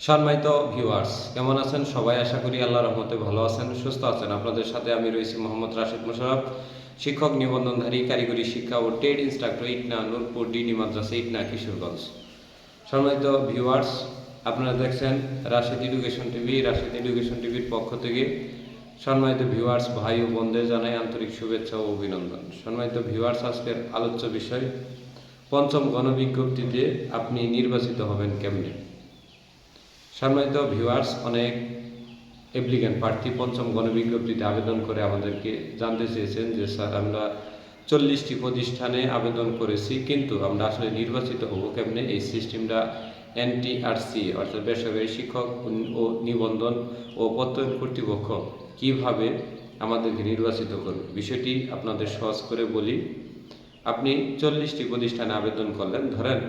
সম্মানিত ভিউয়ার্স, কেমন আছেন সবাই? আশা করি আল্লাহর রহমতে ভালো আছেন, সুস্থ আছেন। আপনাদের সাথে আমি রয়েছি মোহাম্মদ রাশেদ মোশাররফ, শিক্ষক নিবন্ধনধারী, কারিগরি শিক্ষা ও trade instructor, Itna, Nurpur DD Madrasa, Itna, Kishoreganj. সম্মানিত ভিউয়ার্স, আপনারা দেখছেন Rashed education TV. Rashed education টিভির পক্ষ থেকে সম্মানিত ভিউয়ার্স, ভাই ও বোনদের জানাই আন্তরিক শুভেচ্ছা ও অভিনন্দন। সম্মানিত ভিউয়ার্স, আজকের আলোচ্য বিষয় পঞ্চম গণবিজ্ঞপ্তিতে আপনি নির্বাচিত হবেন কেমনে। সম্মানিত ভিউয়ার্স, অনেক অ্যাপ্লিক্যান্ট প্রার্থী পঞ্চম গণবিজ্ঞপ্তিতে আবেদন করে আমাদেরকে জানতে চেয়েছেন যে স্যার, আমরা 40টি প্রতিষ্ঠানে আবেদন করেছি, কিন্তু আমরা আসলে নির্বাচিত হব কেমনে। এই সিস্টেমটা এনটিআরসি অর্থাৎ বেসরকারি শিক্ষক ও নিবন্ধন ও প্রত্যয়ন কর্তৃপক্ষ কিভাবে আমাদেরকে নির্বাচিত করবে, বিষয়টি আপনাদের সহজ করে বলি। আপনি 40টি প্রতিষ্ঠানে আবেদন করলেন, ধরেন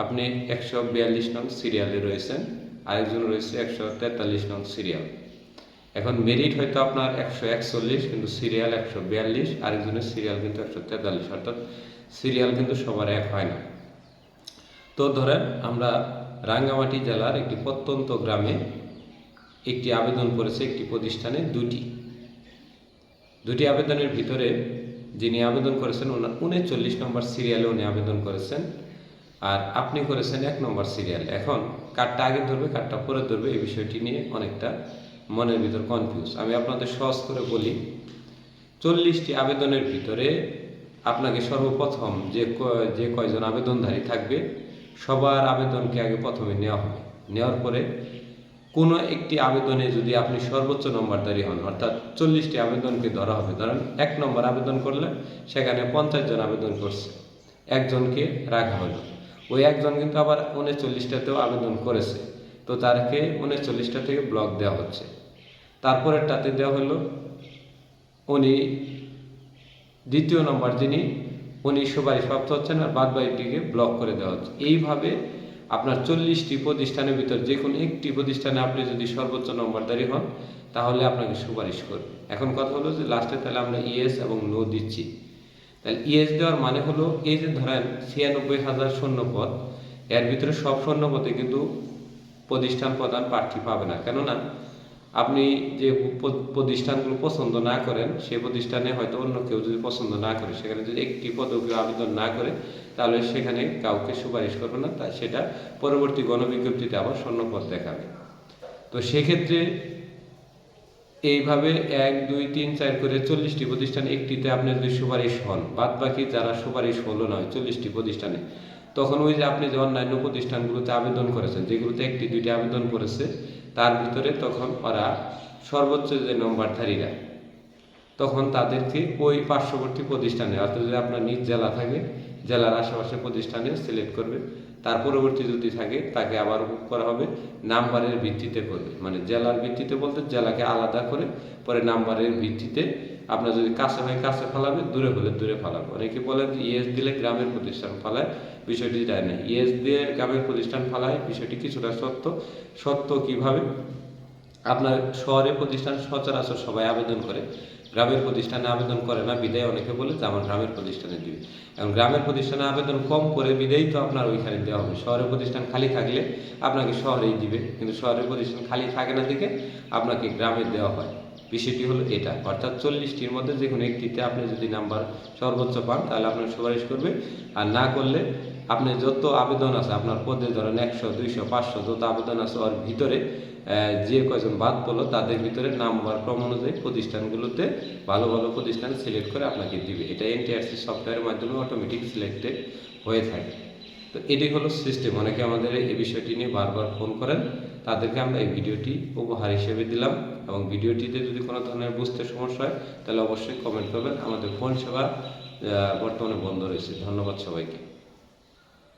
আপনি 142 নং সিরিয়ালে রয়েছেন, আরেকজন রয়েছে 143 নং সিরিয়াল। এখন মেরিট হয়তো আপনার 141, কিন্তু সিরিয়াল 142, আরেকজনের সিরিয়াল কিন্তু 143, অর্থাৎ সিরিয়াল কিন্তু সবার এক হয় না। তো ধরেন আমরা রাঙ্গামাটি জেলার একটি প্রত্যন্ত গ্রামে একটি আবেদন করেছে একটি প্রতিষ্ঠানে দুটি আবেদনের ভিতরে যিনি আবেদন করেছেন ওনার 39 নম্বর সিরিয়ালে উনি আবেদন করেছেন, আর আপনি করেছেন 1 নম্বর সিরিয়াল। এখন কার্ডটা আগে ধরবে কার্ডটা পরে ধরবে, এই বিষয়টি নিয়ে অনেকটা মনের ভিতর কনফিউজ। আমি আপনাদের সহজ করে বলি, 40টি আবেদনের ভিতরে আপনাকে সর্বপ্রথম যে কয়জন আবেদনধারী থাকবে সবার আবেদনকে আগে প্রথমে নেওয়া হবে। নেওয়ার পরে কোনো একটি আবেদনে যদি আপনি সর্বোচ্চ নম্বরধারী হন, অর্থাৎ 40টি আবেদনকে ধরা হবে। ধরেন 1 নম্বর আবেদন করলে সেখানে 50 জন আবেদন করছে, একজনকে রাখা হলো। ওই একজন কিন্তু আবার 39টাতেও আবেদন করেছে, তো তারকে 39টা থেকে ব্লক দেওয়া হচ্ছে। তারপরেরটাতে দেওয়া হলো উনি দ্বিতীয় নম্বর যিনি, উনি সুপারিশপ্রাপ্ত হচ্ছেন, আর বাদ বাকিটিকে ব্লক করে দেওয়া হচ্ছে। এইভাবে আপনার 40টি প্রতিষ্ঠানের ভিতর যে কোনো একটি প্রতিষ্ঠানে আপনি যদি সর্বোচ্চ নম্বরধারী হন তাহলে আপনাকে সুপারিশ করবে। এখন কথা হলো যে লাস্টে তাহলে আমরা ইয়েস এবং নো দিচ্ছি। তাহলে ইয়েস দেওয়ার মানে হলো, এই যে ধরেন 96,000 শূন্যপদ, এর ভিতরে সব শূন্যপদে কিন্তু প্রতিষ্ঠান প্রধান প্রার্থী পাবে না। কেননা আপনি যে প্রতিষ্ঠানগুলো পছন্দ না করেন, সেই প্রতিষ্ঠানে হয়তো অন্য কেউ যদি পছন্দ না করে, সেখানে যদি একটি পদও কেউ আবেদন না করে, তাহলে সেখানে কাউকে সুপারিশ করবে না, তাই সেটা পরবর্তী গণবিজ্ঞপ্তিতে আবার শূন্যপদ দেখাবে। তো সেক্ষেত্রে এইভাবে 1, 2, 3, 4 করে 40টি প্রতিষ্ঠানে একটিতে আপনি যদি সুপারিশ হন, বাদ বাকি যারা সুপারিশ হলো না 40টি প্রতিষ্ঠানে, তখন ওই যে আপনি যে অন্যান্য প্রতিষ্ঠানগুলোতে আবেদন করেছেন, যেগুলোতে 1, 2টি আবেদন করেছে, তার ভিতরে তখন ওরা সর্বোচ্চ যে নম্বরধারীরা, তখন তাদেরকে ওই পার্শ্ববর্তী প্রতিষ্ঠানে, অর্থাৎ যদি আপনার নিজ জেলা থাকে, জেলার আশেপাশে প্রতিষ্ঠানে সিলেক্ট করবে। তার পরবর্তী যদি থাকে তাকে আবার করা হবে নাম্বারের ভিত্তিতে করবে, মানে জেলার ভিত্তিতে বলতে জেলাকে আলাদা করে পরে নাম্বারের ভিত্তিতে আপনার যদি কাছে হয় কাছে ফেলাবে, দূরে হলে দূরে ফেলাবে। অনেকে বলেন যে ইয়েস দিলে গ্রামের প্রতিষ্ঠান ফেলায়, বিষয়টি যায় না। ইয়েস দিয়ে গ্রামের প্রতিষ্ঠান ফেলায়, বিষয়টি কিছুটা সত্য কিভাবে, আপনার শহরের প্রতিষ্ঠান সচরাচর সবাই আবেদন করে, গ্রামের প্রতিষ্ঠানে আবেদন করে না, বিদায় অনেকে বলে যে আমার গ্রামের প্রতিষ্ঠানে দিবে। এবং গ্রামের প্রতিষ্ঠানে আবেদন কম করে বিদায় তো আপনার ওইখানে দেওয়া হবে। শহরের প্রতিষ্ঠান খালি থাকলে আপনাকে শহরেই দিবে, কিন্তু শহরের প্রতিষ্ঠান খালি থাকে না দেখে আপনাকে গ্রামে দেওয়া হয়। বিষয়টি হলো এটা, অর্থাৎ 40টির মধ্যে যে কোনো একটিতে আপনি যদি নাম্বার সর্বোচ্চ পান তাহলে আপনার সুপারিশ করবে, আর না করলে আপনি যত আবেদন আছে আপনার পদে, ধরেন 100, 200, 500 যত আবেদন আছে, ওর ভিতরে যে কয়জন বাদ পড়লো তাদের ভিতরে নাম্বার ক্রম অনুযায়ী প্রতিষ্ঠানগুলোতে ভালো ভালো প্রতিষ্ঠান সিলেক্ট করে আপনাকে দিবে। এটা এনটিআরসি সফটওয়্যারের মাধ্যমে অটোমেটিক সিলেক্টেড হয়ে থাকে। তো এটি হলো সিস্টেম। অনেকে আমাদের এই বিষয়টি নিয়ে বারবার ফোন করেন, তাদেরকে আমরা এই ভিডিওটি উপহার হিসেবে দিলাম। এবং ভিডিওটিতে যদি কোনো ধরনের বুঝতে সমস্যা হয় তাহলে অবশ্যই কমেন্ট করবেন। আমাদের ফোন সেবা বর্তমানে বন্ধ রয়েছে। ধন্যবাদ সবাইকে।